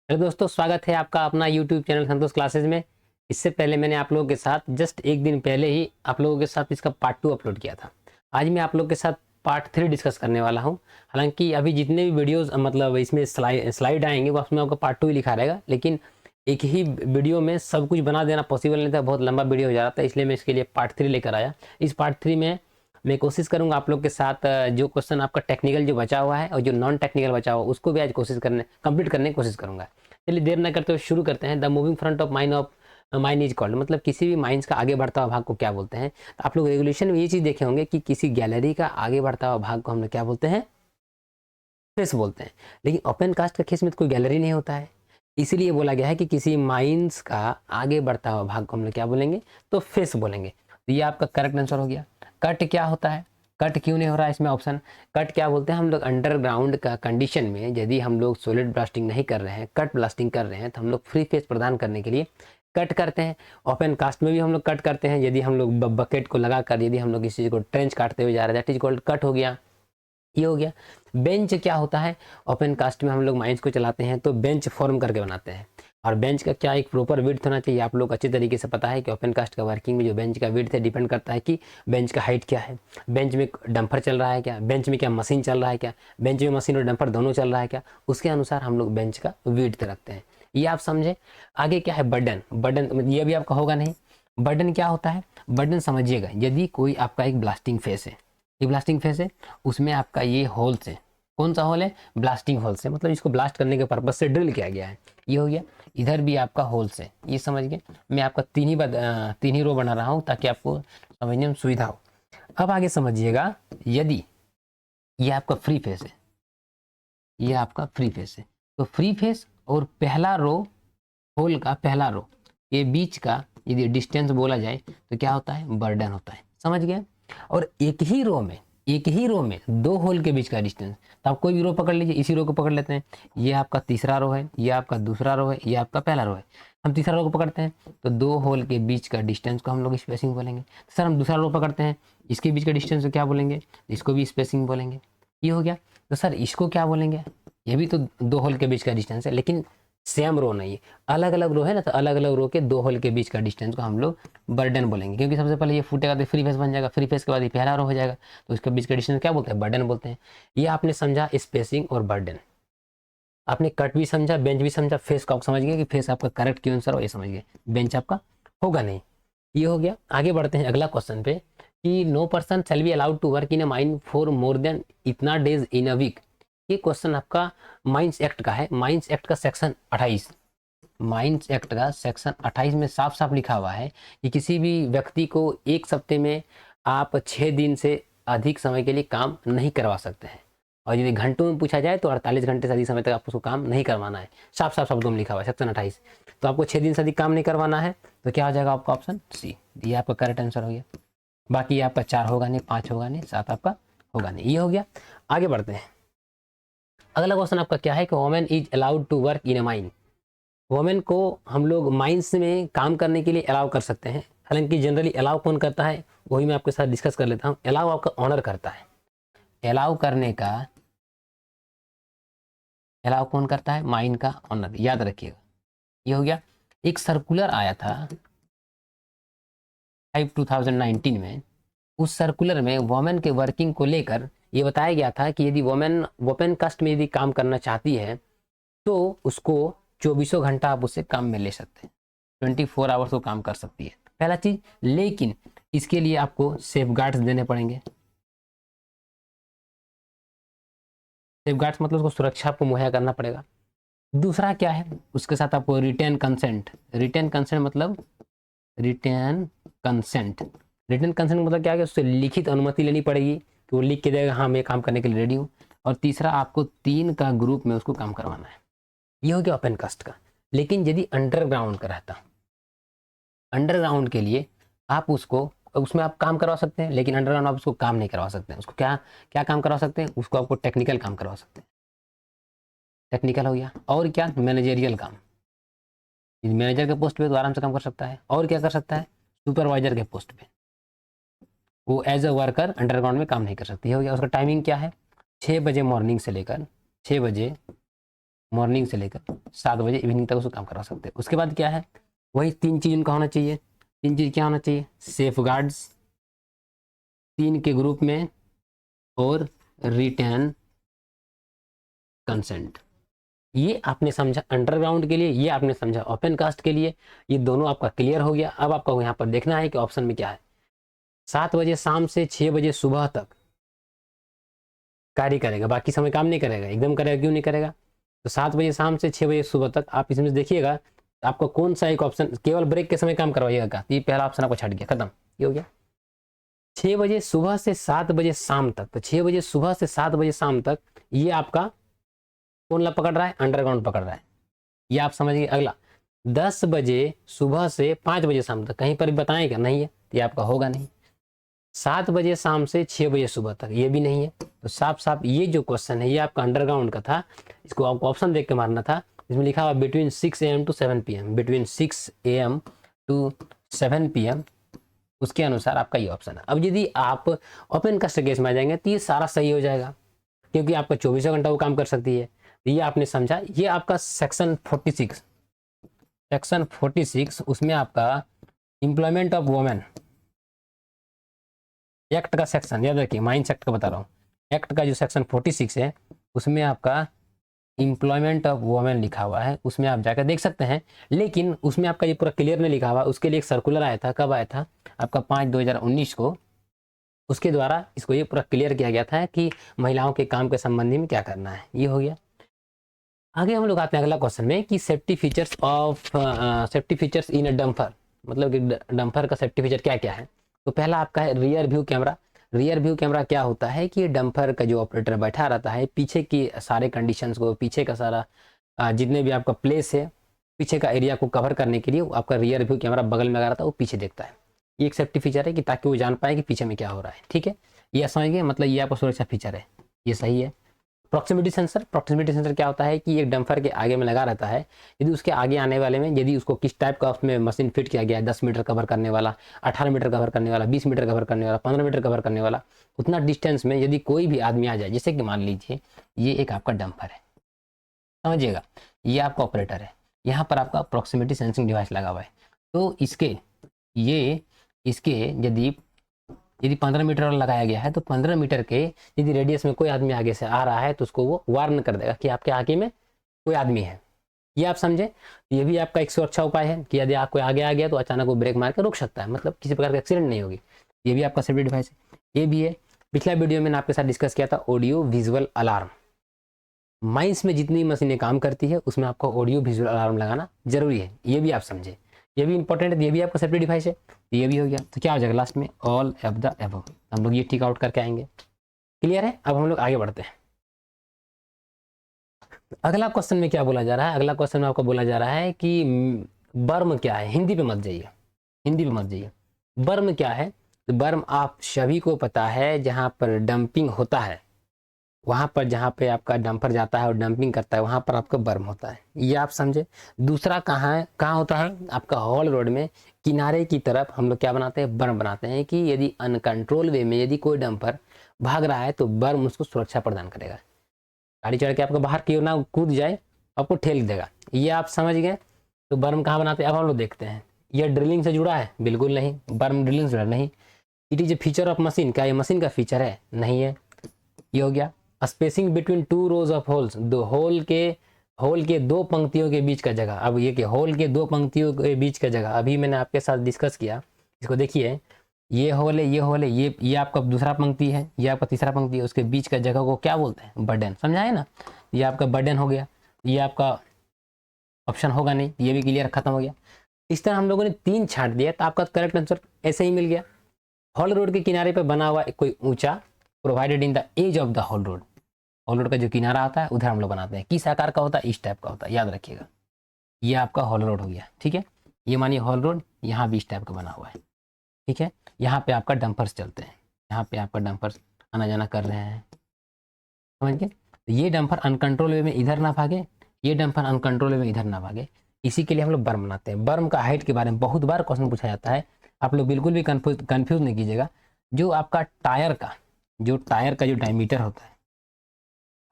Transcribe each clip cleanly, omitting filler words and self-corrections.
Hello दोस्तों, स्वागत है आपका अपना यूट्यूब चैनल संतोष क्लासेज में। इससे पहले मैंने आप लोगों के साथ जस्ट एक दिन पहले ही आप लोगों के साथ इसका पार्ट 2 अपलोड किया था। आज मैं आप लोगों के साथ पार्ट 3 डिस्कस करने वाला हूं। हालांकि अभी जितने भी वीडियोस मतलब इसमें स्लाइड आएंगे वो उसमें आपका पार्ट 2 ही लिखा रहेगा, लेकिन एक ही वीडियो में सब कुछ बना देना पॉसिबल नहीं था, बहुत लंबा वीडियो हो जा रहा था, इसलिए मैं इसके लिए पार्ट 3 लेकर आया। इस पार्ट 3 में मैं कोशिश करूंगा आप लोग के साथ जो क्वेश्चन आपका टेक्निकल जो बचा हुआ है और जो नॉन टेक्निकल बचा हुआ है उसको भी आज कोशिश करने कंप्लीट करने की कोशिश करूंगा। चलिए देर न करते हुए शुरू करते हैं। The moving front of mine is called, मतलब किसी भी माइंस का आगे बढ़ता हुआ भाग को क्या बोलते हैं। तो आप लोग रेगुलेशन में ये चीज देखे होंगे कि किसी गैलरी का आगे बढ़ता हुआ भाग को हम लोग क्या बोलते हैं, फेस बोलते हैं। लेकिन ओपन कास्ट का केस में तो कोई गैलरी नहीं होता है, इसीलिए बोला गया है कि किसी माइंस का आगे बढ़ता हुआ भाग को हम लोग क्या बोलेंगे, तो फेस बोलेंगे। तो ये आपका करेक्ट आंसर हो गया। कट क्या होता है, कट क्यों नहीं हो रहा है इसमें ऑप्शन। कट क्या बोलते हैं, हम लोग अंडरग्राउंड का कंडीशन में यदि हम लोग सॉलिड ब्लास्टिंग नहीं कर रहे हैं, कट ब्लास्टिंग कर रहे हैं, तो हम लोग फ्री फेस प्रदान करने के लिए कट करते हैं। ओपन कास्ट में भी हम लोग कट करते हैं, यदि हम लोग बकेट को लगाकर यदि हम लोग इस चीज़ को ट्रेंच काटते हुए जा रहे हैं, दैट इज कॉल्ड कट हो गया। ये हो गया। बेंच क्या होता है, ओपन कास्ट में हम लोग माइंस को चलाते हैं तो बेंच फॉर्म करके बनाते हैं, और बेंच का क्या एक प्रॉपर विड्थ होना चाहिए। आप लोग अच्छे तरीके से पता है कि ओपन कास्ट का वर्किंग में जो बेंच का विड्थ है डिपेंड करता है कि बेंच का हाइट क्या है, बेंच में डंपर चल रहा है क्या, बेंच में क्या मशीन चल रहा है क्या, बेंच में मशीन और डंपर दोनों चल रहा है क्या, उसके अनुसार हम लोग बेंच का विड्थ रखते हैं। ये आप समझे। आगे क्या है, बर्डन। बर्डन ये भी आपका होगा नहीं। बर्डन क्या होता है, बर्डन समझिएगा, यदि कोई आपका एक ब्लास्टिंग फेस है, ये ब्लास्टिंग फेस है, उसमें आपका ये होल से, कौन सा होल है, ब्लास्टिंग होल से, मतलब इसको ब्लास्ट करने के पर्पज से ड्रिल किया गया है। ये हो गया। इधर भी आपका होल से, ये समझ गए। मैं आपका तीन ही रो बना रहा हूँ ताकि आपको समझने में सुविधा हो। अब आगे समझिएगा, यदि ये आपका फ्री फेस है, ये आपका फ्री फेस है, तो फ्री फेस और पहला रो, होल का पहला रो, ये बीच का यदि डिस्टेंस बोला जाए तो क्या होता है, बर्डन होता है। समझ गए। और एक ही रो में दो होल के बीच का डिस्टेंस, तो आप कोई भी रो पकड़ लीजिए, इसी रो को पकड़ लेते हैं। ये आपका तीसरा रो है, ये आपका दूसरा रो है, ये आपका पहला रो है। हम तीसरा रो को पकड़ते हैं तो दो होल के बीच का डिस्टेंस को हम लोग स्पेसिंग बोलेंगे। सर हम दूसरा रो पकड़ते हैं, इसके बीच का डिस्टेंस को क्या बोलेंगे, इसको भी स्पेसिंग बोलेंगे। ये हो गया। तो सर इसको क्या बोलेंगे, ये भी तो दो होल के बीच का डिस्टेंस है, लेकिन सेम रो नहीं, अलग अलग रो है ना, तो अलग अलग रो के दो होल के बीच का डिस्टेंस को हम लोग बर्डन बोलेंगे। क्योंकि सबसे पहले ये फूटेगा तो फ्री फेस बन जाएगा, फ्री फेस के बाद ये पहला रो हो जाएगा, तो उसके बीच का डिस्टेंस क्या बोलते हैं, बर्डन बोलते हैं। ये आपने समझा स्पेसिंग और बर्डन। आपने कट भी समझा, बेंच भी समझा, फेस का आप समझ गए कि फेस आपका करेक्ट क्यों आंसर हो, ये समझ गए, बेंच आपका होगा नहीं। ये हो गया। आगे बढ़ते हैं अगला क्वेश्चन पे कि no person shall be allowed to work in a mine for more than इतना डेज इन अ वीक। ये क्वेश्चन आपका माइंस एक्ट का है। माइंस एक्ट का सेक्शन 28, माइंस एक्ट का सेक्शन 28 में साफ साफ लिखा हुआ है कि किसी भी व्यक्ति को एक सप्ते में आप 6 दिन से अधिक समय के लिए काम नहीं करवा सकते हैं, और यदि घंटों में पूछा जाए तो 48 घंटे से अधिक समय तक आपको उसको काम नहीं करवाना है। साफ साफ शब्दों में लिखा हुआ है सेक्शन 28। तो आपको 6 दिन से अधिक काम नहीं करवाना है, तो क्या हो जाएगा आपका ऑप्शन सी, ये आपका करेक्ट आंसर हो गया। बाकी आपका 4 होगा नहीं, 5 होगा नहीं, 7 आपका होगा नहीं। ये हो गया। आगे बढ़ते हैं। अगला क्वेश्चन आपका क्या है कि women is allowed to work in a mine. Women को हम लोग माइंस में काम करने के लिए अलाउ कर सकते हैं। हालांकि जनरली अलाउ कौन करता है, वही मैं आपके साथ डिस्कस कर लेता हूँ। अलाउ आपका ऑनर करता है। अलाउ करने का, अलाउ कौन करता है, माइन का ऑनर, याद रखिएगा। ये हो गया। एक सर्कुलर आया था 2019 में। उस सर्कुलर में वोमेन के वर्किंग को लेकर ये बताया गया था कि यदि वोमेन ओपन कास्ट में यदि काम करना चाहती है तो उसको 24 घंटा आप उससे काम में ले सकते हैं, 24 आवर्स वो काम कर सकती है, पहला चीज। लेकिन इसके लिए आपको सेफगार्ड्स देने पड़ेंगे। सेफगार्ड्स मतलब उसको सुरक्षा आपको मुहैया करना पड़ेगा। दूसरा क्या है, उसके साथ आपको रिटेन कंसेंट। रिटेन कंसेंट मतलब रिटेन कंसेंट, रिटेन कंसेंट मतलब क्या है, उससे लिखित अनुमति लेनी पड़ेगी कि वो लिख के देगा हाँ मैं काम करने के लिए रेडी हूँ। और तीसरा आपको 3 का ग्रुप में उसको काम करवाना है। ये हो गया ओपन कास्ट का। लेकिन यदि अंडरग्राउंड का रहता, अंडरग्राउंड के लिए आप उसको, उसमें आप काम करवा सकते हैं, लेकिन अंडरग्राउंड आप उसको काम नहीं करवा सकते हैं। उसको क्या क्या काम करवा सकते हैं, उसको आपको टेक्निकल काम करवा सकते हैं। टेक्निकल हो गया। और क्या, मैनेजरियल काम। मैनेजर के पोस्ट पे तो आराम से काम कर सकता है। और क्या कर सकता है, सुपरवाइजर के पोस्ट पे वो एज अ वर्कर अंडरग्राउंड में काम नहीं कर सकती। हो गया। उसका टाइमिंग क्या है, 6 बजे मॉर्निंग से लेकर 6 बजे मॉर्निंग से लेकर 7 बजे इवनिंग तक उसको काम करवा सकते हैं। उसके बाद क्या है, वही 3 चीज उनका होना चाहिए। 3 चीज क्या होना चाहिए, सेफ गार्ड्स 3 के ग्रुप में और रिटर्न कंसेंट। ये आपने समझा अंडरग्राउंड के लिए, ये आपने समझा ओपन कास्ट के लिए। ये दोनों आपका क्लियर हो गया। अब आपको यहाँ पर देखना है कि ऑप्शन में क्या है। 7 बजे शाम से 6 बजे सुबह तक कार्य करेगा, बाकी समय काम नहीं करेगा। एकदम करेगा, क्यों नहीं करेगा, तो 7 बजे शाम से 6 बजे सुबह तक आप इसमें देखिएगा आपको कौन सा एक ऑप्शन केवल ब्रेक के समय काम करवाइएगा। ये पहला ऑप्शन आपको छट गया, खत्म, ये हो गया। 6 बजे सुबह से 7 बजे शाम तक, तो 6 बजे सुबह से 7 बजे शाम तक ये आपका कौन ला पकड़ रहा है, अंडरग्राउंड पकड़ रहा है। ये आप समझिए। अगला 10 बजे सुबह से 5 बजे शाम तक, कहीं पर भी बताएं क्या, नहीं है, तो ये आपका होगा नहीं। 7 बजे शाम से 6 बजे सुबह तक, ये भी नहीं है। तो साफ साफ ये जो क्वेश्चन है ये आपका अंडरग्राउंड का था। इसको आपको ऑप्शन देख के मारना था। इसमें लिखा हुआ between 6 AM to 7 PM, between 6 AM to 7 PM, उसके अनुसार आपका ये ऑप्शन है। अब यदि आप ओपन कास्ट केस में आ जाएंगे तो ये सारा सही हो जाएगा, क्योंकि आपका 24 घंटा वो काम कर सकती है। ये आपने समझा। ये आपका सेक्शन 46 उसमें आपका एम्प्लॉयमेंट ऑफ वुमेन एक्ट का सेक्शन, याद रखिए, माइंस एक्ट का बता रहा हूँ। एक्ट का जो सेक्शन 46 है उसमें आपका एम्प्लॉयमेंट ऑफ वुमेन लिखा हुआ है, उसमें आप जाकर देख सकते हैं। लेकिन उसमें आपका ये पूरा क्लियर नहीं लिखा हुआ। उसके लिए एक सर्कुलर आया था, कब आया था, आपका 5/2019 को। उसके द्वारा इसको ये पूरा क्लियर किया गया था कि महिलाओं के काम के संबंधी में क्या करना है। ये हो गया। आगे हम लोग आते हैं अगला क्वेश्चन में कि safety features in a dumper, मतलब कि डंपर का सेफ्टी फीचर क्या क्या है। तो पहला आपका है rear view camera. Rear view camera क्या होता है कि डंपर का जो ऑपरेटर बैठा रहता है पीछे की सारे कंडीशंस को, पीछे का सारा जितने भी आपका प्लेस है, पीछे का एरिया को कवर करने के लिए आपका रियर व्यू कैमरा बगल में लगा रहता है, वो पीछे देखता है। ये एक सेफ्टी फीचर है कि ताकि वो जान पाए कि पीछे में क्या हो रहा है। ठीक है, ये समझिए, मतलब ये आपका सुरक्षा फीचर है, ये सही है। प्रॉक्सिमिटी सेंसर क्या होता है कि एक डंपर के आगे में लगा रहता है। यदि उसके आगे आने वाले में यदि उसको किस टाइप का उसमें मशीन फिट किया गया है, 10 मीटर कवर करने वाला, 18 मीटर कवर करने वाला, 20 मीटर कवर करने वाला, 15 मीटर कवर करने वाला, उतना डिस्टेंस में यदि कोई भी आदमी आ जाए, जैसे कि मान लीजिए ये एक आपका डंपर है, समझिएगा, ये आपका ऑपरेटर है, यहाँ पर आपका प्रॉक्सिमिटी सेंसिंग डिवाइस लगा हुआ है। तो इसके यदि 15 मीटर वाला लगाया गया है तो 15 मीटर के यदि रेडियस में कोई आदमी आगे से आ रहा है तो उसको वो वार्न कर देगा कि आपके आगे में कोई आदमी है। ये आप समझे। ये भी आपका एक सुरक्षा उपाय है कि यदि आप कोई आगे आ गया तो अचानक वो ब्रेक मार के रोक सकता है, मतलब किसी प्रकार का एक्सीडेंट नहीं होगी। ये भी आपका सेफ्टी डिवाइस है। ये भी है। पिछला वीडियो में मैंने आपके साथ डिस्कस किया था ऑडियो विजुअल अलार्म। माइंस में जितनी मशीनें काम करती है उसमें आपको ऑडियो विजुअल अलार्म लगाना जरूरी है, ये भी आप समझे। ये भी इंपॉर्टेंट है, ये भी आपका सेफ्टी डिवाइस है। ये भी हो गया। तो क्या हो जाएगा लास्ट में, ऑल ऑफ द अबव। हम लोग ये टिक आउट करके आएंगे। क्लियर है। अब हम लोग आगे बढ़ते हैं। अगला क्वेश्चन में क्या बोला जा रहा है, अगला क्वेश्चन में आपको बोला जा रहा है कि बर्म क्या है। हिंदी पे मत जाइए, हिंदी पे मत जाइए। बर्म क्या है, तो बर्म आप सभी को पता है, जहां पर डंपिंग होता है, वहां पर जहां पे आपका डंपर जाता है और डंपिंग करता है वहां पर आपका बर्म होता है, ये आप समझे। दूसरा कहाँ है, कहाँ होता है, आपका हॉल रोड में किनारे की तरफ हम लोग क्या बनाते हैं, बर्म बनाते हैं कि यदि अनकंट्रोल वे में यदि कोई डंपर भाग रहा है तो बर्म उसको सुरक्षा प्रदान करेगा। गाड़ी चढ़ के आपको बाहर की ओर ना कूद जाए, आपको ठेल देगा। ये आप समझ गए। तो बर्म कहाँ बनाते हैं, अब हम लोग देखते हैं। यह ड्रिलिंग से जुड़ा है, बिल्कुल नहीं। बर्म ड्रिलिंग से जुड़ा नहीं। It is a feature of machine, क्या ये मशीन का फीचर है, नहीं है। ये हो गया। Spacing between 2 rose of holes, दो होल के 2 पंक्तियों के बीच का जगह। अब ये कि होल के 2 पंक्तियों के बीच का जगह अभी मैंने आपके साथ डिस्कस किया। इसको देखिए, ये होल है, ये होल है, ये आपका दूसरा पंक्ति है, ये आपका तीसरा पंक्ति है, उसके बीच का जगह को क्या बोलते हैं, बर्डन। समझाए ना। ये आपका बर्डन हो गया। ये आपका ऑप्शन होगा नहीं, ये भी क्लियर, खत्म हो गया। इस तरह हम लोगों ने 3 छांट दिया तो आपका करेक्ट आंसर ऐसे ही मिल गया। हॉल रोड के किनारे पर बना हुआ कोई ऊंचा, provided in the edge of the haul road. Haul road का जो किनारा आता है उधर हम लोग बनाते हैं। किस आकार का होता है, इस टाइप का होता है, याद रखिएगा। ये आपका हॉल रोड हो गया। ठीक है, ये मानिए हॉल रोड, यहाँ भी इस टाइप का बना हुआ है। ठीक है, यहाँ पे आपका डंपर्स चलते हैं, यहाँ पे आपका डंपर्स आना जाना कर रहे हैं, समझ गए। तो ये डंपर अनकंट्रोल वे में इधर ना भागे, ये डंपर अनकंट्रोल वे में इधर ना भागे, इसी के लिए हम लोग बर्म बनाते हैं। बर्म का हाइट के बारे में बहुत बार क्वेश्चन पूछा जाता है, आप लोग बिल्कुल भी कंफ्यूज नहीं कीजिएगा। जो आपका टायर का जो डायमीटर होता है,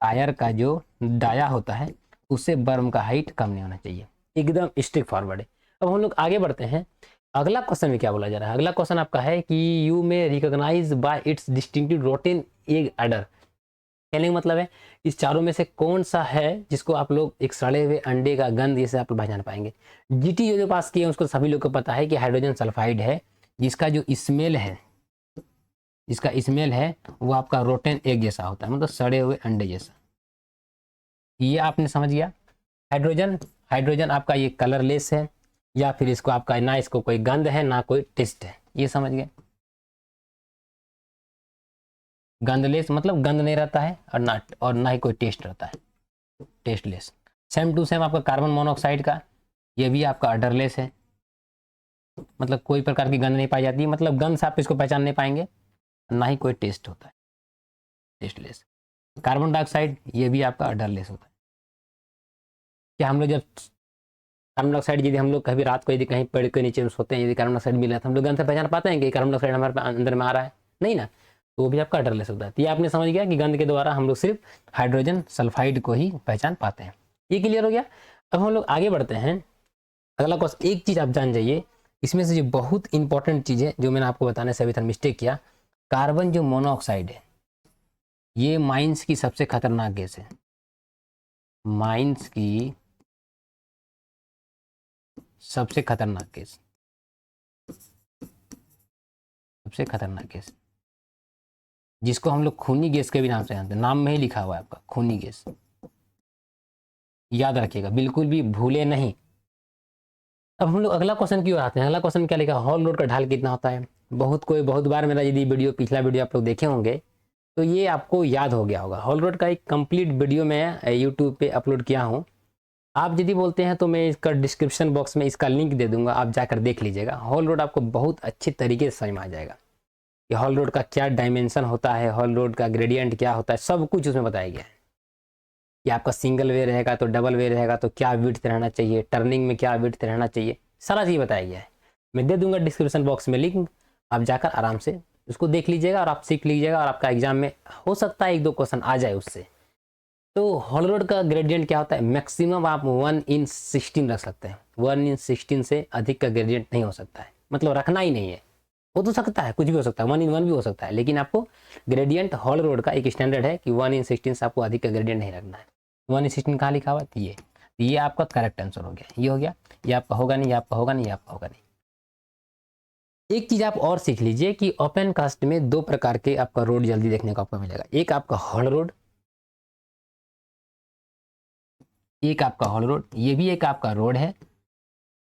टायर का जो डाया होता है उससे बर्म का हाइट कम नहीं होना चाहिए। एकदम स्ट्रिक्ट फॉरवर्ड है। अब हम लोग आगे बढ़ते हैं। अगला क्वेश्चन में क्या बोला जा रहा है? अगला क्वेश्चन आपका है कि you may recognise by its distinctive rotten egg odour. कहने का मतलब है इस चारों में से कौन सा है जिसको आप लोग एक सड़े हुए अंडे का गंध जैसे आप लोग पहचान पाएंगे। जीटी जो पास किए उसको सभी लोग को पता है कि हाइड्रोजन सल्फाइड है, जिसका जो स्मेल है, जिसका स्मेल है वो आपका रोटेन एग जैसा होता है, मतलब सड़े हुए अंडे जैसा। ये आपने समझ गया। हाइड्रोजन, हाइड्रोजन आपका ये कलरलेस है, या फिर इसको आपका ना इसको कोई गंध है ना कोई टेस्ट है, ये समझ गए। गंधलेस मतलब गंध नहीं रहता है और ना ही कोई टेस्ट रहता है, टेस्टलेस। सेम टू सेम आपका कार्बन मोनोऑक्साइड का, ये भी आपका अडरलेस है, मतलब कोई प्रकार की गंध नहीं पाई जाती, मतलब गंध से आप इसको पहचान नहीं पाएंगे, ना ही कोई टेस्ट होता है, टेस्टलेस। कार्बन डाइऑक्साइड ये भी आपका अडरलेस होता है। क्या हम लोग जब कार्बन डाइऑक्साइड यदि हम लोग कभी रात को यदि कहीं पेड़ के नीचे सोते हैं, यदि कार्बन डाइऑक्साइड मिला तो हम लोग गंध से पहचान पाते हैं कि कार्बन डाइऑक्साइड हमारे अंदर में आ रहा है? नहीं ना, तो वो भी आपका अडरलेस होता है। तो ये आपने समझ गया कि गंध के द्वारा हम लोग सिर्फ हाइड्रोजन सल्फाइड को ही पहचान पाते हैं। ये क्लियर हो गया। अब हम लोग आगे बढ़ते हैं। अगला क्वेश्चन, एक चीज आप जान जाइए, इसमें से जो बहुत इंपॉर्टेंट चीज है जो मैंने आपको बताने से अभी तक मिस्टेक किया, कार्बन जो मोनोऑक्साइड है ये माइंस की सबसे खतरनाक गैस है। माइंस की सबसे खतरनाक गैस, सबसे खतरनाक गैस, जिसको हम लोग खूनी गैस के भी नाम से जानते हैं। नाम में ही लिखा हुआ है आपका खूनी गैस, याद रखिएगा, बिल्कुल भी भूले नहीं। अब हम लोग अगला क्वेश्चन की ओर आते हैं। अगला क्वेश्चन क्या लिखा? हॉल रोड का ढाल कितना होता है? बहुत बार मेरा यदि वीडियो, पिछला वीडियो आप लोग देखे होंगे तो ये आपको याद हो गया होगा। हॉल रोड का एक कंप्लीट वीडियो मैं यूट्यूब पे अपलोड किया हूँ। आप यदि बोलते हैं तो मैं इसका डिस्क्रिप्शन बॉक्स में इसका लिंक दे दूंगा, आप जाकर देख लीजिएगा। हॉल रोड आपको बहुत अच्छे तरीके से समझ में आ जाएगा कि हॉल रोड का क्या डायमेंशन होता है, हॉल रोड का ग्रेडियंट क्या होता है, सब कुछ उसमें बताया गया है कि आपका सिंगल वे रहेगा तो डबल वे रहेगा तो क्या विड्थ रहना चाहिए, टर्निंग में क्या विड्थ रहना चाहिए, सारा चीज़ बताया गया है। मैं दे दूंगा डिस्क्रिप्शन बॉक्स में लिंक, आप जाकर आराम से उसको देख लीजिएगा और आप सीख लीजिएगा, और आपका एग्जाम में हो सकता है 1-2 क्वेश्चन आ जाए उससे। तो हॉल रोड का ग्रेडियंट क्या होता है? मैक्सिमम आप 1/16 रख सकते हैं। 1/16 से अधिक का ग्रेडियंट नहीं हो सकता है, मतलब रखना ही नहीं है। हो तो सकता है, कुछ भी हो सकता है, 1/1 भी हो सकता है, लेकिन आपको ग्रेडियंट हॉल रोड का एक स्टैंडर्ड है कि 1/16 से आपको अधिक का ग्रेडियंट नहीं रखना है। 1/16 कहाँ लिखा हुआ है? ये आपका करेक्ट आंसर हो गया। ये हो गया, ये आपका होगा नहीं, ये आपका होगा नहीं, ये आपका होगा नहीं। एक चीज आप और सीख लीजिए कि ओपन कास्ट में 2 प्रकार के आपका रोड जल्दी देखने को आपको मिलेगा। एक आपका हॉल रोड, एक आपका हॉल रोड, ये भी एक आपका रोड है।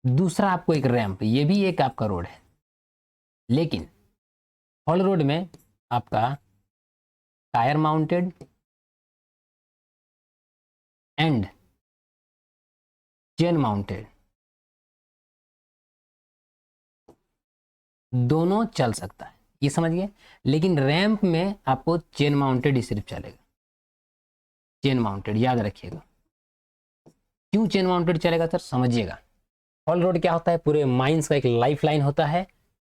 दूसरा आपको एक रैंप, ये भी एक आपका रोड है। लेकिन हॉल रोड में आपका tyre mounted and chain mounted दोनों चल सकता है, ये समझ गए। लेकिन रैंप में आपको चेन माउंटेड ही सिर्फ चलेगा, चेन माउंटेड, याद रखिएगा। क्यों चेन माउंटेड चलेगा सर? समझिएगा। हॉल रोड क्या होता है? पूरे माइंस का एक लाइफ लाइन होता है,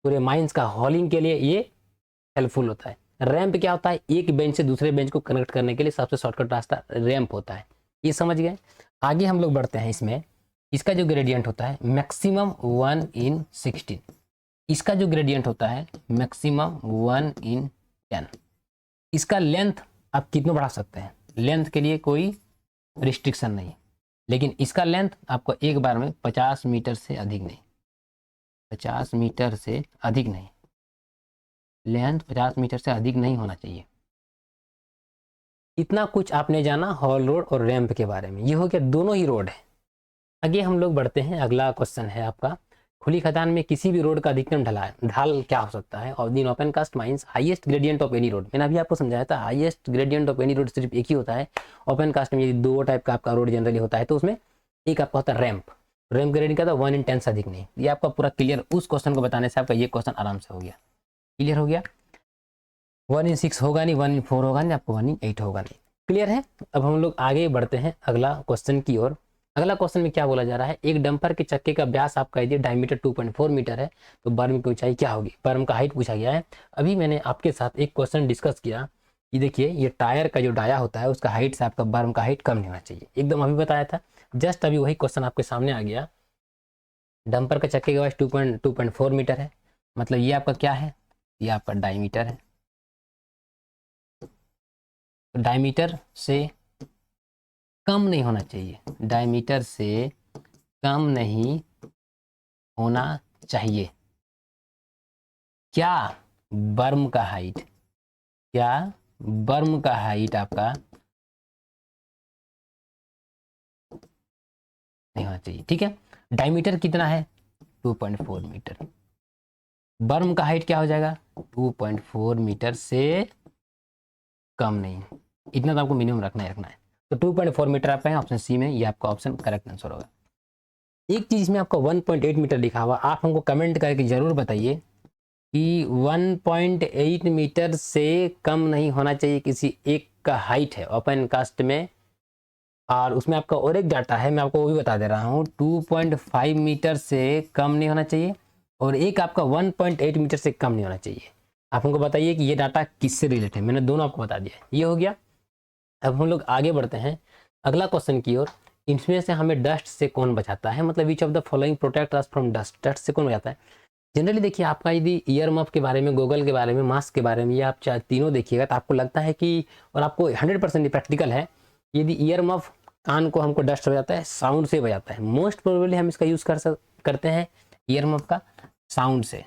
पूरे माइंस का हॉलिंग के लिए ये हेल्पफुल होता है। रैंप क्या होता है? एक बेंच से दूसरे बेंच को कनेक्ट करने के लिए सबसे शॉर्टकट रास्ता रैंप होता है, ये समझ गए। आगे हम लोग बढ़ते हैं। इसमें इसका जो ग्रेडियंट होता है मैक्सिमम 1/16, इसका जो ग्रेडियंट होता है मैक्सिमम 1/10। इसका लेंथ आप कितना बढ़ा सकते हैं, लेंथ के लिए कोई रिस्ट्रिक्शन नहीं, लेकिन इसका लेंथ आपको एक बार में 50 मीटर से अधिक नहीं, 50 मीटर से अधिक नहीं, लेंथ 50 मीटर से अधिक नहीं होना चाहिए। इतना कुछ आपने जाना हॉल रोड और रैंप के बारे में। ये हो गया, दोनों ही रोड है। आगे हम लोग बढ़ते हैं। अगला क्वेश्चन है आपका, खुली खदान में किसी भी रोड का अधिकतम ढाल क्या हो सकता है? और in open cast mines highest gradient of any road, मैंने अभी आपको समझाया था highest gradient of any road सिर्फ एक ही होता है। ओपन कास्ट में यदि 2 टाइप का आपका रोड जनरली होता है तो उसमें एक आपका होता है रैंप, रैंप ग्रेडियंट क्या था? 1/10 से अधिक नहीं। ये आपका पूरा क्लियर, उस क्वेश्चन को बताने से आपका ये क्वेश्चन आराम से हो गया, क्लियर हो गया। 1/6 होगा नहीं, 1/4 होगा नहीं, आपको 1/8 होगा नहीं, क्लियर है। अब हम लोग आगे बढ़ते हैं अगला क्वेश्चन की ओर। अगला क्वेश्चन में क्या बोला जा रहा है? एक डंपर के चक्के का व्यास आपका यदि डायमीटर 2.4 मीटर है तो बर्म की ऊंचाई क्या होगी? बर्म का हाइट पूछा गया है। अभी मैंने आपके साथ एक क्वेश्चन डिस्कस किया ये देखिए, ये टायर का जो डाया होता है उसका हाइट से आपका बर्म का हाइट कम नहीं होना चाहिए। एकदम अभी बताया था, जस्ट अभी वही क्वेश्चन आपके सामने आ गया। डंपर का चक्के का व्यास 2.4 मीटर है, मतलब ये आपका क्या है, ये आपका डायमीटर है। डायमीटर से कम नहीं होना चाहिए, डायमीटर से कम नहीं होना चाहिए क्या, बर्म का हाइट, क्या बर्म का हाइट आपका नहीं होना चाहिए, ठीक है। डायमीटर कितना है, 2.4 मीटर। बर्म का हाइट क्या हो जाएगा, 2.4 मीटर से कम नहीं, इतना तो आपको मिनिमम रखना है। तो 2.4 मीटर आपका है ऑप्शन सी में, ये आपका ऑप्शन करेक्ट आंसर होगा। एक चीज इसमें आपका 1.8 मीटर लिखा हुआ, आप हमको कमेंट करके जरूर बताइए कि 1.8 मीटर से कम नहीं होना चाहिए किसी एक का हाइट है ओपन कास्ट में। और उसमें आपका और एक डाटा है, मैं आपको वो भी बता दे रहा हूँ, 2.5 मीटर से कम नहीं होना चाहिए, और एक आपका 1.8 मीटर से कम नहीं होना चाहिए। आप हमको बताइए कि ये डाटा किससे रिलेटेड है, मैंने दोनों आपको बता दिया, ये हो गया। अब हम लोग आगे बढ़ते हैं अगला क्वेश्चन की ओर। इनमें से हमें डस्ट से कौन बचाता है, मतलब which of the following protect us from dust, dust से कौन बचाता है। जनरली देखिए, आपका यदि ईयर मफ के बारे में, गूगल के बारे में, मास्क के बारे में, ये आप तीनों देखिएगा तो आपको लगता है कि, और आपको 100% प्रैक्टिकल है, यदि ईयर मफ कान को हमको डस्ट बजाता है, साउंड से बजाता है। मोस्ट प्रोबेबली हम इसका यूज करते हैं ईयर मफ का साउंड से,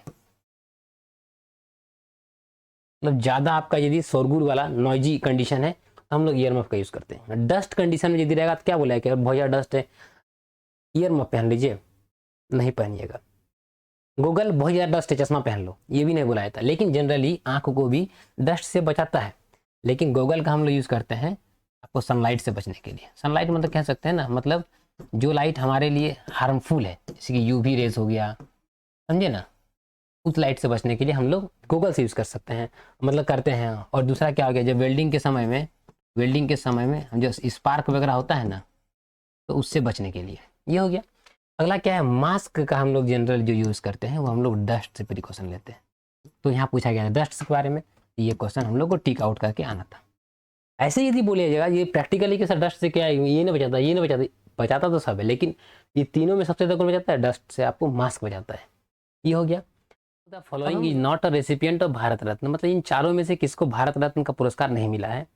मतलब ज्यादा आपका यदि शोरगुल वाला नॉइजी कंडीशन है तो हम लोग ईयर मफ का यूज करते हैं। डस्ट कंडीशन में यदि रहेगा तो क्या बोला है कि बहुत ज्यादा डस्ट है, ईयर मफ पहन लीजिए, नहीं पहनिएगा। गूगल बहुत ज्यादा डस्ट है, चश्मा पहन लो, ये भी नहीं बुलाया था। लेकिन जनरली आंखों को भी डस्ट से बचाता है, लेकिन गूगल का हम लोग यूज करते हैं आपको सनलाइट से बचने के लिए। सनलाइट मतलब कह सकते हैं ना, मतलब जो लाइट हमारे लिए हार्मफुल है, जैसे कि यूवी रेज हो गया, समझे ना, उस लाइट से बचने के लिए हम लोग गूगल से यूज कर सकते हैं, मतलब करते हैं। और दूसरा क्या हो गया, जब वेल्डिंग के समय में जो स्पार्क वगैरह होता है ना, तो उससे बचने के लिए ये हो गया। अगला क्या है, मास्क का हम लोग जनरल जो यूज करते हैं वो हम लोग डस्ट से प्रिकॉशन लेते हैं। तो यहाँ पूछा गया है डस्ट के बारे में, ये क्वेश्चन हम लोग को टिक आउट करके आना था। ऐसे यदि बोलिए जाएगा ये प्रैक्टिकली कि सर डस्ट से क्या है, ये नहीं बचाता, ये नहीं बचाता, बचाता तो सब है, लेकिन ये तीनों में सबसे ज्यादा कौन बचाता है, डस्ट से आपको मास्क बचाता है। ये हो गया। The following is not a recipient of Bharat Ratna, मतलब इन चारों में से किसको भारत रत्न का पुरस्कार नहीं मिला है।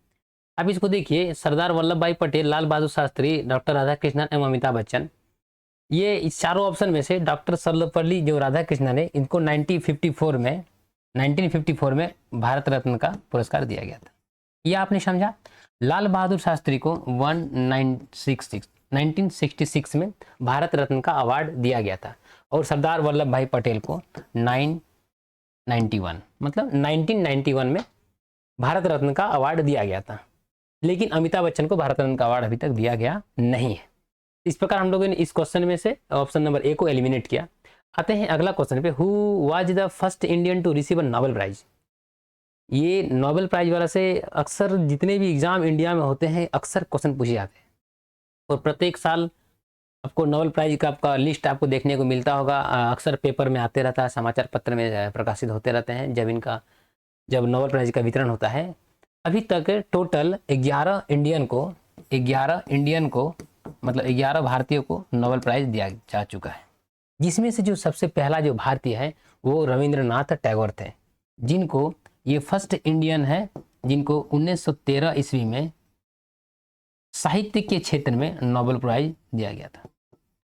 अब इसको देखिए, सरदार वल्लभ भाई पटेल, लाल बहादुर शास्त्री, डॉक्टर राधाकृष्णन एवं अमिताभ बच्चन। ये इस चारों ऑप्शन में से डॉक्टर सर्वपल्ली जो राधाकृष्णन है, इनको 1954 में भारत रत्न का पुरस्कार दिया गया था, ये आपने समझा। लाल बहादुर शास्त्री को 1966 में भारत रत्न का अवार्ड दिया गया था, और सरदार वल्लभ भाई पटेल को 991 मतलब 1991 में भारत रत्न का अवार्ड दिया गया था। लेकिन अमिताभ बच्चन को भारत रत्न का अवार्ड अभी तक दिया गया नहीं है। इस प्रकार हम लोगों ने इस क्वेश्चन में से ऑप्शन नंबर ए को एलिमिनेट किया। आते हैं अगला क्वेश्चन पे, who was the first Indian to receive a Nobel prize. ये नोबेल प्राइज वाला से अक्सर जितने भी एग्जाम इंडिया में होते हैं अक्सर क्वेश्चन पूछे जाते हैं, और प्रत्येक साल आपको नोबेल प्राइज का आपका लिस्ट आपको देखने को मिलता होगा, अक्सर पेपर में आते रहता है, समाचार पत्र में प्रकाशित होते रहते हैं जब नोबेल प्राइज का वितरण होता है। अभी तक टोटल 11 इंडियन को मतलब 11 भारतीयों को नोबेल प्राइज दिया जा चुका है, जिसमें से जो सबसे पहला जो भारतीय है वो रविंद्रनाथ टैगोर थे, जिनको ये फर्स्ट इंडियन है जिनको 1913 ईस्वी में साहित्य के क्षेत्र में नोबेल प्राइज दिया गया था।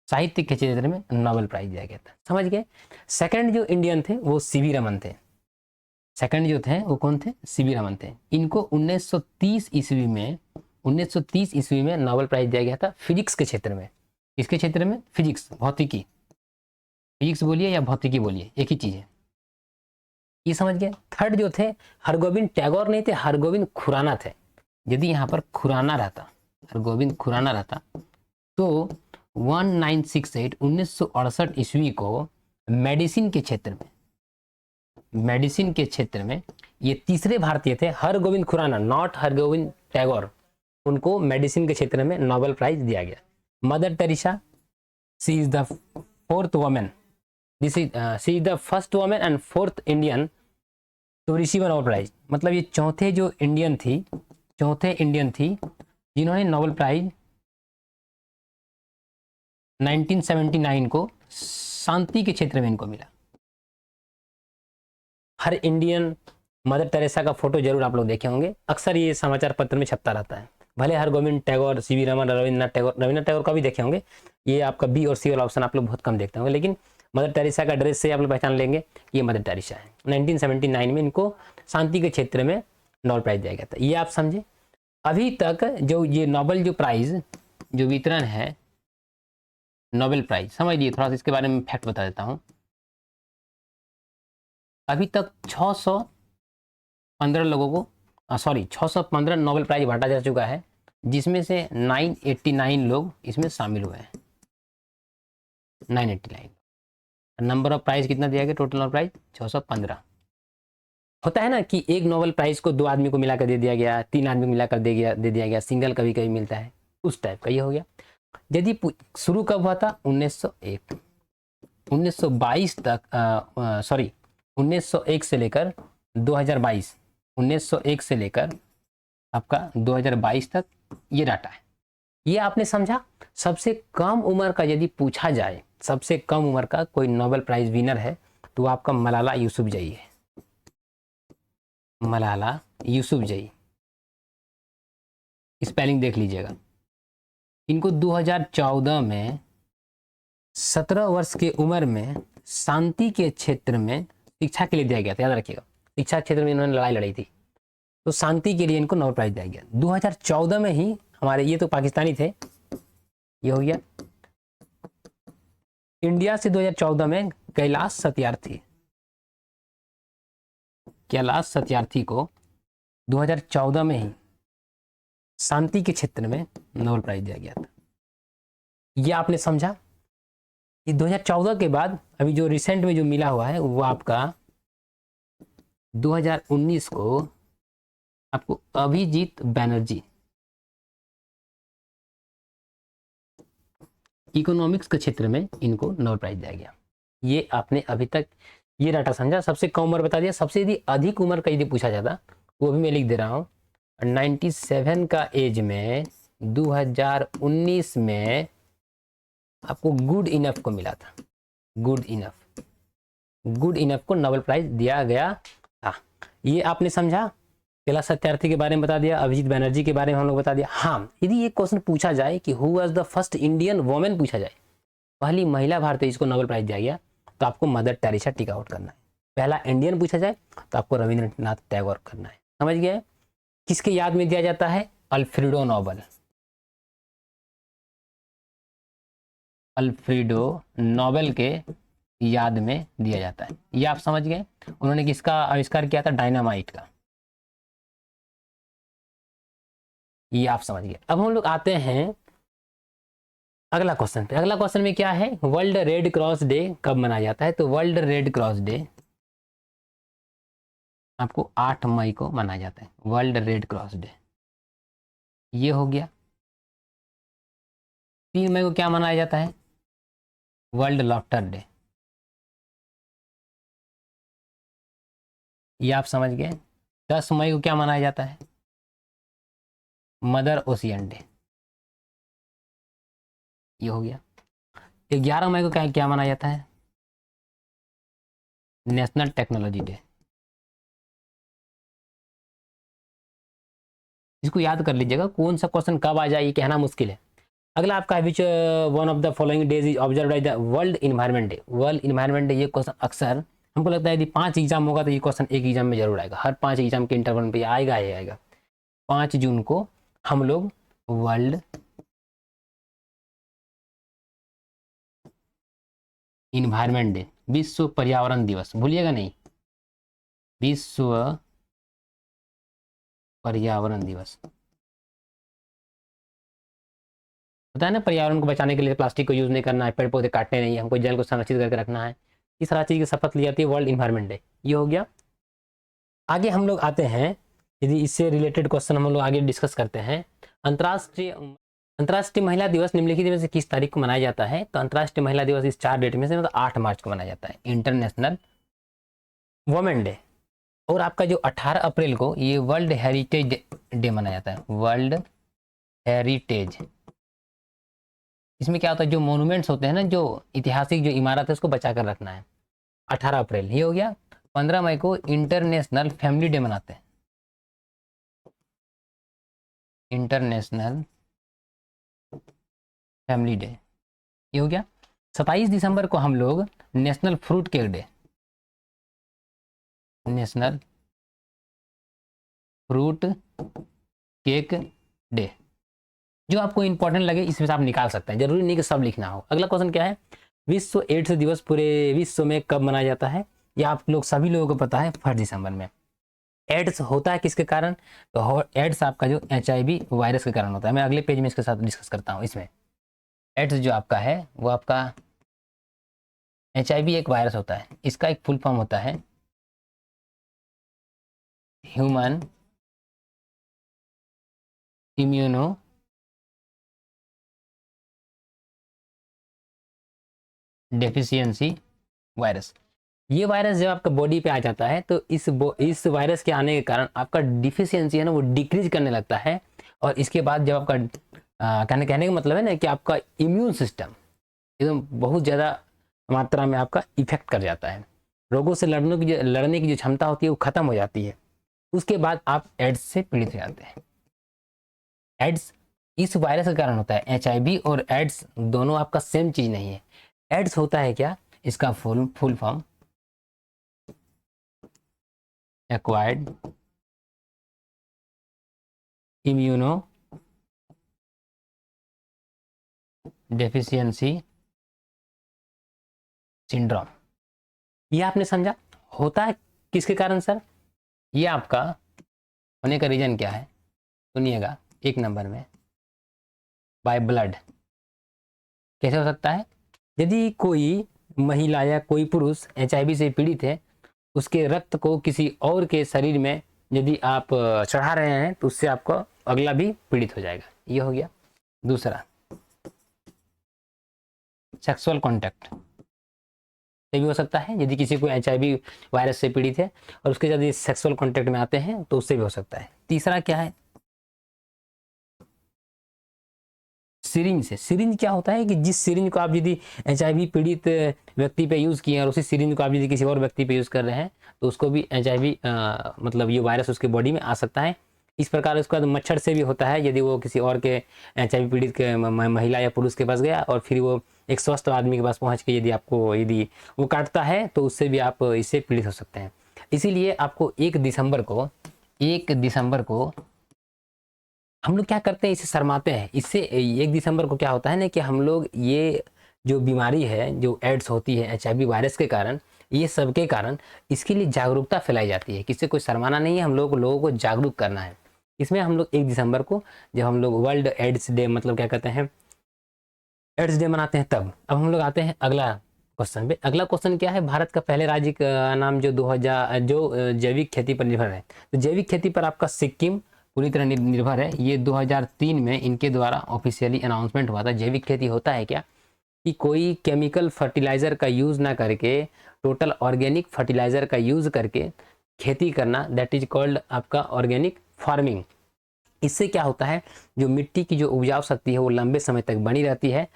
साहित्य के क्षेत्र में नोबेल प्राइज दिया गया था, समझ गए। सेकंड जो इंडियन थे वो सीवी रमन थे, सेकंड जो थे वो कौन थे, सीवी रमन थे। इनको 1930 ईस्वी में नोबेल प्राइज दिया गया था फिजिक्स के क्षेत्र में। इसके क्षेत्र में फिजिक्स, भौतिकी, फिजिक्स बोलिए या भौतिकी बोलिए, एक ही चीज है, ये समझ गए। थर्ड जो थे हरगोविंद टैगोर नहीं थे, हरगोविंद खुराना थे। यदि यहाँ पर खुराना रहता, हरगोविंद खुराना रहता, तो 1968 ईस्वी को मेडिसिन के क्षेत्र में ये तीसरे भारतीय थे, हरगोविंद खुराना, नॉट हरगोविंद टैगोर, उनको मेडिसिन के क्षेत्र में नोबेल प्राइज दिया गया। Mother Teresa, she is the fourth women, she is the first women and fourth Indian तो रिसीवर नोबेल प्राइज, मतलब ये चौथे इंडियन थी जिन्होंने नोबेल प्राइज 1979 को शांति के क्षेत्र में इनको मिला। हर इंडियन मदर टेरेसा का फोटो जरूर आप लोग देखे होंगे, अक्सर ये समाचार पत्र में छपता रहता है। भले हर गोविंद टैगोर, सीवी रमन, रविन्द्रनाथ टैगोर का भी देखे होंगे, ये आपका बी और सी वाला ऑप्शन आप लोग बहुत कम देखते होंगे, लेकिन मदर टेरेसा का ड्रेस से आप लोग पहचान लेंगे ये मदर टेरेसा है। 1979 में इनको शांति के क्षेत्र में नोबेल प्राइज दिया गया था, ये आप समझे। अभी तक जो ये नोबेल जो प्राइज जो वितरण है, नोबेल प्राइज समझिए, थोड़ा सा इसके बारे में फैक्ट बता देता हूँ। अभी तक 615 लोगों को 615 नोबेल प्राइज बांटा जा चुका है, जिसमें से 989 लोग इसमें शामिल हुए हैं। 989 नंबर ऑफ प्राइज कितना दिया गया, टोटल नोबेल प्राइज 615। होता है ना कि एक नोबेल प्राइज को 2 आदमी को मिलाकर दे दिया गया, 3 आदमी को मिलाकर दे दिया गया, सिंगल कभी कभी मिलता है, उस टाइप का ये हो गया। यदि शुरू कब हुआ था, 1901 तक 1901 से लेकर 2022, 1901 से लेकर आपका 2022 तक ये डाटा है। ये आपने समझा। सबसे कम उम्र का यदि पूछा जाए, सबसे कम उम्र का कोई नोबेल प्राइज विनर है तो आपका मलाला यूसुफजई है। मलाला यूसुफजई, स्पेलिंग देख लीजिएगा। इनको 2014 में 17 वर्ष की उम्र में शांति के क्षेत्र में शिक्षा के लिए दिया गया था, याद रखिएगा। शिक्षा क्षेत्र में इन्होंने लड़ाई लड़ी थी, तो शांति के लिए इनको नोबेल प्राइज दिया गया 2014 में ही। हमारे ये तो पाकिस्तानी थे, ये हो गया। इंडिया से 2014 में कैलाश सत्यार्थी को 2014 में ही शांति के क्षेत्र में नोबेल प्राइज दिया गया था। ये आपने समझा कि 2014 के बाद अभी जो रिसेंट में जो मिला हुआ है वो आपका 2019 को आपको अभिजीत बैनर्जी, इकोनॉमिक्स के क्षेत्र में इनको नोबेल प्राइज दिया गया। ये आपने अभी तक ये डाटा समझा। सबसे कम उम्र बता दिया। सबसे यदि अधिक उम्र का यदि पूछा जाता, वो भी मैं लिख दे रहा हूँ, 97 का एज में 2019 में आपको गुड इनफ को मिला था। गुड इनफ को नोबेल प्राइज दिया गया था। ये आपने समझा। कैलाश सत्यार्थी के बारे में बता दिया, अभिजीत बैनर्जी के बारे में हम लोग बता दिया। हाँ, यदि ये क्वेश्चन पूछा जाए कि who was the first Indian women पूछा जाए, पहली महिला भारतीय जिसको नोबेल प्राइज दिया गया, तो आपको मदर टेरेसा टिक आउट करना है। पहला इंडियन पूछा जाए तो आपको रविंद्रनाथ टैगोर करना है। समझ गए। किसके याद में दिया जाता है, अल्फ्रेडो नोबेल के याद में दिया जाता है। ये आप समझ गए। उन्होंने किसका आविष्कार किया था, डायनामाइट का। ये आप समझ गए। अब हम लोग आते हैं अगला क्वेश्चन पे। अगला क्वेश्चन में क्या है, वर्ल्ड रेड क्रॉस डे कब मनाया जाता है। तो वर्ल्ड रेड क्रॉस डे आपको 8 मई को मनाया जाता है। वर्ल्ड रेड क्रॉस डे ये हो गया। 3 मई को क्या मनाया जाता है, वर्ल्ड लॉफ्टर डे। ये आप समझ गए। 10 मई को क्या मनाया जाता है, मदर ओशियन डे। ये हो गया। 11 मई को क्या मनाया जाता है, नेशनल टेक्नोलॉजी डे। इसको याद कर लीजिएगा, कौन सा क्वेश्चन कब आ जाए ये कहना मुश्किल है। अगला आपका है which one of the following days is observe by the world environment day. World environment day ये क्वेश्चन अक्सर हमको लगता है यदि 5 एग्जाम होगा तो ये क्वेश्चन एक एग्जाम में जरूर आएगा। हर 5 एग्जाम के इंटरवल पे आएगा ही आएगा। 5 जून को हम लोग वर्ल्ड इन्वायरमेंट डे, विश्व पर्यावरण दिवस, भूलिएगा नहीं, विश्व पर्यावरण दिवस। होता है ना, पर्यावरण को बचाने के लिए प्लास्टिक को यूज नहीं करना है, पेड़ पौधे काटने नहीं है, हमको जल को संरक्षित करके रखना है। इस सारा चीज की शपथ ली जाती है वर्ल्ड इन्वायरमेंट डे। ये हो गया। आगे हम लोग आते हैं, यदि इससे रिलेटेड क्वेश्चन हम लोग आगे डिस्कस करते हैं। अंतर्राष्ट्रीय महिला दिवस निम्नलिखित में से किस तारीख को मनाया जाता है। तो अंतर्राष्ट्रीय महिला दिवस इस 4 डेट में से मतलब 8 मार्च को मनाया जाता है। इंटरनेशनल वुमेन डे और आपका जो 18 अप्रैल को ये वर्ल्ड हेरिटेज डे मनाया जाता है, वर्ल्ड हेरिटेज। इसमें क्या होता है, जो मोनूमेंट्स होते हैं ना, जो ऐतिहासिक जो इमारत है उसको बचा कर रखना है। 18 अप्रैल ये हो गया। 15 मई को इंटरनेशनल फैमिली डे मनाते हैं, इंटरनेशनल फैमिली डे ये हो गया। 27 दिसंबर को हम लोग national fruit cake day, national fruit cake day. जो आपको इंपॉर्टेंट लगे इसमें से आप निकाल सकते हैं, जरूरी नहीं कि सब लिखना हो। अगला क्वेश्चन क्या है, विश्व एड्स दिवस पूरे विश्व में कब मनाया जाता है? ये आप लोग सभी लोगों को पता है, 1 दिसंबर में। एड्स होता है किसके कारण? तो एड्स आपका जो HIV वायरस के कारण होता है। मैं अगले पेज में इसके साथ डिस्कस करता हूँ। इसमें एड्स जो आपका है वो आपका HIV एक वायरस होता है, इसका एक फुल फॉर्म होता है ह्यूमन इम्यूनो डेफिशिएंसी वायरस। ये वायरस जब आपका बॉडी पे आ जाता है तो इस वायरस के आने के कारण आपका डिफिशियंसी है ना वो डिक्रीज करने लगता है। और इसके बाद जब आपका कहने का मतलब है ना कि आपका इम्यून सिस्टम एकदम बहुत ज़्यादा मात्रा में आपका इफेक्ट कर जाता है, रोगों से लड़ने की जो क्षमता होती है वो खत्म हो जाती है। उसके बाद आप एड्स से पीड़ित हो जाते हैं। एड्स इस वायरस के कारण होता है। HIV और एड्स दोनों आपका सेम चीज नहीं है। एड्स होता है क्या, इसका full form acquired immuno deficiency syndrome. ये आपने समझा होता है किसके कारण सर? ये आपका होने का रीजन क्या है सुनिएगा। 1 नंबर में बाय ब्लड। कैसे हो सकता है? यदि कोई महिला या कोई पुरुष HIV से पीड़ित है, उसके रक्त को किसी और के शरीर में यदि आप चढ़ा रहे हैं तो उससे आपको अगला भी पीड़ित हो जाएगा। ये हो गया। दूसरा सेक्सुअल कॉन्टैक्ट से भी हो सकता है, यदि किसी को HIV वायरस से पीड़ित है और उसके यदि सेक्सुअल कॉन्टैक्ट में आते हैं तो उससे भी हो सकता है। तीसरा क्या है, सिरिंज से। सिरिंज क्या होता है कि जिस सिरिंज को आप यदि HIV पीड़ित व्यक्ति पे यूज़ किए और उसी सिरिंज को आप यदि किसी और व्यक्ति पे यूज़ कर रहे हैं तो उसको भी HIV मतलब ये वायरस उसके बॉडी में आ सकता है। इस प्रकार उसके बाद मच्छर से भी होता है, यदि वो किसी और के HIV पीड़ित के महिला या पुरुष के पास गया और फिर वो एक स्वस्थ आदमी के पास पहुँच के यदि वो काटता है तो उससे भी आप इससे पीड़ित हो सकते हैं। इसीलिए आपको 1 दिसंबर को हम लोग क्या करते हैं, इसे शर्माते हैं। इससे 1 दिसंबर को क्या होता है ना कि हम लोग ये जो बीमारी है जो एड्स होती है HIV वायरस के कारण, ये सब के कारण इसके लिए जागरूकता फैलाई जाती है। किससे कोई शर्माना नहीं है, हम लोगों को जागरूक करना है। इसमें हम लोग 1 दिसंबर को जब हम लोग वर्ल्ड एड्स डे मतलब क्या कहते हैं एड्स डे मनाते हैं तब। अब हम लोग आते हैं अगला क्वेश्चन पे। अगला क्वेश्चन क्या है, भारत का पहले राज्य का नाम जो 2000 जो जैविक खेती पर निर्भर है। तो जैविक खेती पर आपका सिक्किम पूरी तरह निर्भर है। ये 2003 में इनके द्वारा ऑफिशियली अनाउंसमेंट हुआ था। जैविक खेती होता है क्या कि कोई केमिकल फर्टिलाइज़र का यूज़ ना करके टोटल ऑर्गेनिक फर्टिलाइज़र का यूज़ करके खेती करना, दैट इज कॉल्ड आपका ऑर्गेनिक फार्मिंग। इससे क्या होता है, जो मिट्टी की जो उपजाऊ शक्ति है वो लंबे समय तक बनी रहती है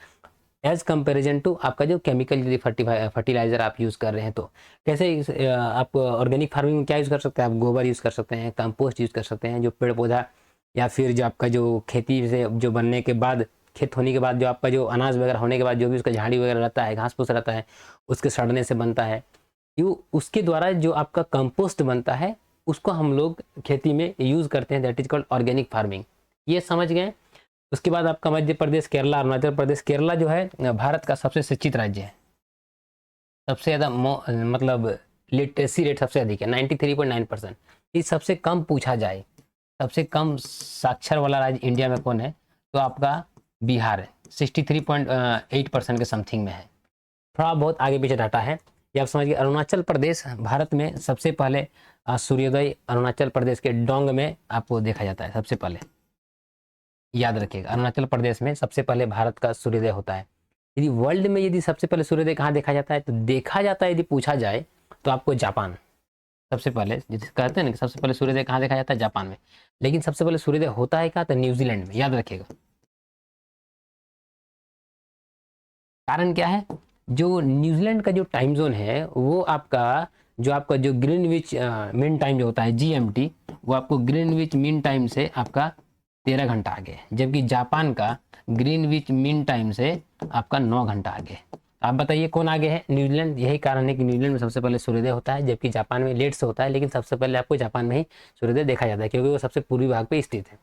एज कंपेरिजन टू आपका जो केमिकल यदि फर्टिलाइजर आप यूज़ कर रहे हैं। तो कैसे आप ऑर्गेनिक फार्मिंग में क्या यूज़ कर सकते हैं, आप गोबर यूज़ कर सकते हैं, कंपोस्ट यूज़ कर सकते हैं, जो पेड़ पौधा या फिर जो आपका जो खेती से जो बनने के बाद खेत होने के बाद जो आपका जो अनाज वगैरह होने के बाद जो भी उसका झाड़ी वगैरह रहता है, घास फूस रहता है, उसके सड़ने से बनता है। यो उसके द्वारा जो आपका कंपोस्ट बनता है उसको हम लोग खेती में यूज़ करते हैं, that is called organic farming. ये समझ गए। उसके बाद आपका मध्य प्रदेश, केरला, अरुणाचल प्रदेश। केरला जो है भारत का सबसे शिक्षित राज्य है, सबसे ज़्यादा मतलब लिटरेसी रेट सबसे अधिक है 93.9%। ये सबसे कम पूछा जाए सबसे कम साक्षर वाला राज्य इंडिया में कौन है, तो आपका बिहार है, 63.8% के समथिंग में है। थोड़ा बहुत आगे पीछे डाटा है ये आप समझिए। अरुणाचल प्रदेश भारत में सबसे पहले सूर्योदय अरुणाचल प्रदेश के डोंग में आपको देखा जाता है। सबसे पहले याद रखिएगा, अरुणाचल प्रदेश में सबसे पहले भारत का सूर्योदय होता है। यदि वर्ल्ड में यदि सबसे पहले सूर्योदय कहाँ देखा जाता है तो देखा जाता है, यदि पूछा जाए तो आपको जापान सबसे पहले जिसे कहते हैं ना कि सबसे पहले सूर्योदय कहाँ देखा जाता है, जापान में। लेकिन सबसे पहले सूर्योदय होता है कहाँ, तो न्यूजीलैंड में, याद रखिएगा। कारण क्या है, जो न्यूजीलैंड का जो टाइम जोन है वो आपका जो ग्रीनविच मीन टाइम जो होता है जीएमटी, वो आपको ग्रीनविच मीन टाइम से आपका 13 घंटा आगे है, जबकि जापान का ग्रीनविच मीन टाइम से आपका 9 घंटा आगे है। आप बताइए कौन आगे है, न्यूजीलैंड। यही कारण है कि न्यूजीलैंड में सबसे पहले सूर्योदय होता है, जबकि जापान में लेट से होता है, लेकिन सबसे पहले आपको जापान में ही सूर्योदय देखा जाता है, क्योंकि वो सबसे पूर्वी भाग पे स्थित है।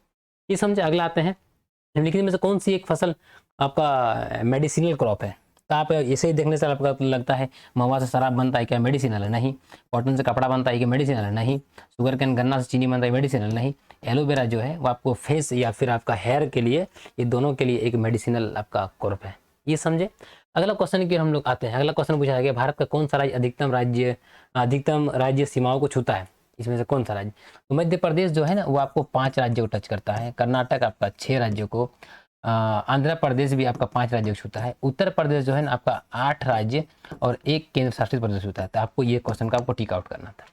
ये समझे। अगला आते हैं, निम्नलिखित में से कौन सी एक फसल आपका मेडिसिनल क्रॉप है। तो आप इसे ही देखने से आपका लगता है महुआ से शराब बनता है, क्या मेडिसिनल है? नहीं। कॉटन से कपड़ा बनता है, क्या मेडिसिनल है? नहीं। शुगर कैन गन्ना से चीनी बनता है, मेडिसिनल? नहीं। एलोवेरा जो है वो आपको फेस या फिर आपका हेयर के लिए, ये दोनों के लिए एक मेडिसिनल आपका क्रॉप है। ये समझे। अगला क्वेश्चन की हम लोग आते हैं। अगला क्वेश्चन पूछा गया, भारत का कौन सा राज्य अधिकतम राज्य सीमाओं को छूता है, इसमें से कौन सा राज्य? तो मध्य प्रदेश जो है ना वो आपको 5 राज्यों को टच करता है, कर्नाटक आपका 6 राज्यों को, आंध्र प्रदेश भी आपका 5 राज्यों को छूता है, उत्तर प्रदेश जो है ना आपका 8 राज्य और 1 केंद्र शासित प्रदेश होता है। तो आपको ये क्वेश्चन का आपको टिक आउट करना था।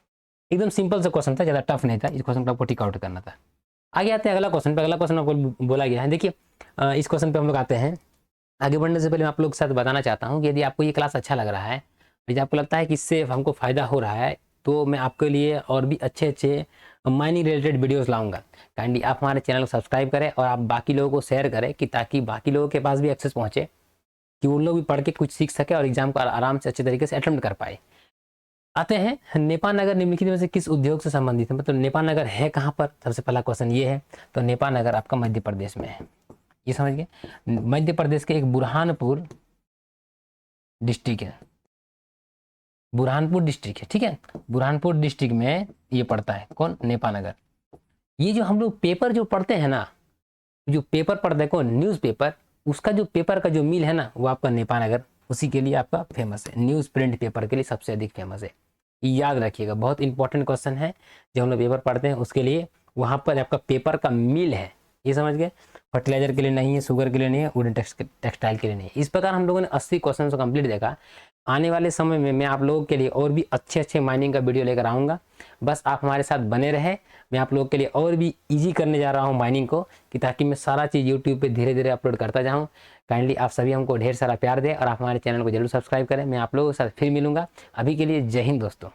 एकदम सिंपल सा क्वेश्चन था, ज़्यादा टफ नहीं था, इस क्वेश्चन का आपको टिक आउट करना था। आगे आते हैं अगला क्वेश्चन पे। अगला क्वेश्चन आपको बोला गया है, देखिए इस क्वेश्चन पे हम लोग आते हैं। आगे बढ़ने से पहले मैं आप लोग के साथ बताना चाहता हूँ कि यदि आपको ये क्लास अच्छा लग रहा है, यदि आपको लगता है कि इससे हमको फ़ायदा हो रहा है, तो मैं आपके लिए और भी अच्छे अच्छे माइनिंग रिलेटेड वीडियोस लाऊंगा। काइंडली आप हमारे चैनल को सब्सक्राइब करें और आप बाकी लोगों को शेयर करें, कि ताकि बाकी लोगों के पास भी एक्सेस पहुंचे, कि उन लोग भी पढ़ के कुछ सीख सके और एग्जाम को आराम से अच्छे तरीके से अटेम्प्ट कर पाए। आते हैं, नेपाल नगर निम्नलिखित में से किस उद्योग से संबंधित है, मतलब नेपाल नगर है कहाँ पर? सबसे पहला क्वेश्चन ये है। तो नेपाल नगर आपका मध्य प्रदेश में है, ये समझ गए। मध्य प्रदेश के एक बुरहानपुर डिस्ट्रिक्ट है, बुरहानपुर डिस्ट्रिक्ट है, ठीक है। बुरहानपुर डिस्ट्रिक्ट में ये पड़ता है, कौन? नेपाल नगर। ये जो हम लोग पेपर जो पढ़ते हैं ना, जो पेपर पढ़ते हैं कौन? News paper. उसका जो पेपर का जो मिल है ना वो आपका नेपाल नगर, उसी के लिए आपका फेमस है, न्यूज़ प्रिंट पेपर के लिए सबसे अधिक फेमस है। याद रखिएगा, बहुत इंपॉर्टेंट क्वेश्चन है। जो हम लोग पेपर पढ़ते हैं उसके लिए वहाँ पर आपका पेपर का मिल है, ये समझ गए। फर्टिलाइजर के लिए नहीं है, शुगर के लिए नहीं है, वुडन टेक्सटाइल के लिए नहीं है। इस प्रकार हम लोगों ने 80 क्वेश्चन को कंप्लीट देखा। आने वाले समय में मैं आप लोगों के लिए और भी अच्छे अच्छे माइनिंग का वीडियो लेकर आऊँगा, बस आप हमारे साथ बने रहें। मैं आप लोगों के लिए और भी ईजी करने जा रहा हूँ माइनिंग को, कि ताकि मैं सारा चीज़ यूट्यूब पे धीरे धीरे अपलोड करता जाऊँ। काइंडली आप सभी हमको ढेर सारा प्यार दें और आप हमारे चैनल को जरूर सब्सक्राइब करें। मैं आप लोगों के साथ फिर मिलूंगा। अभी के लिए जय हिंद दोस्तों।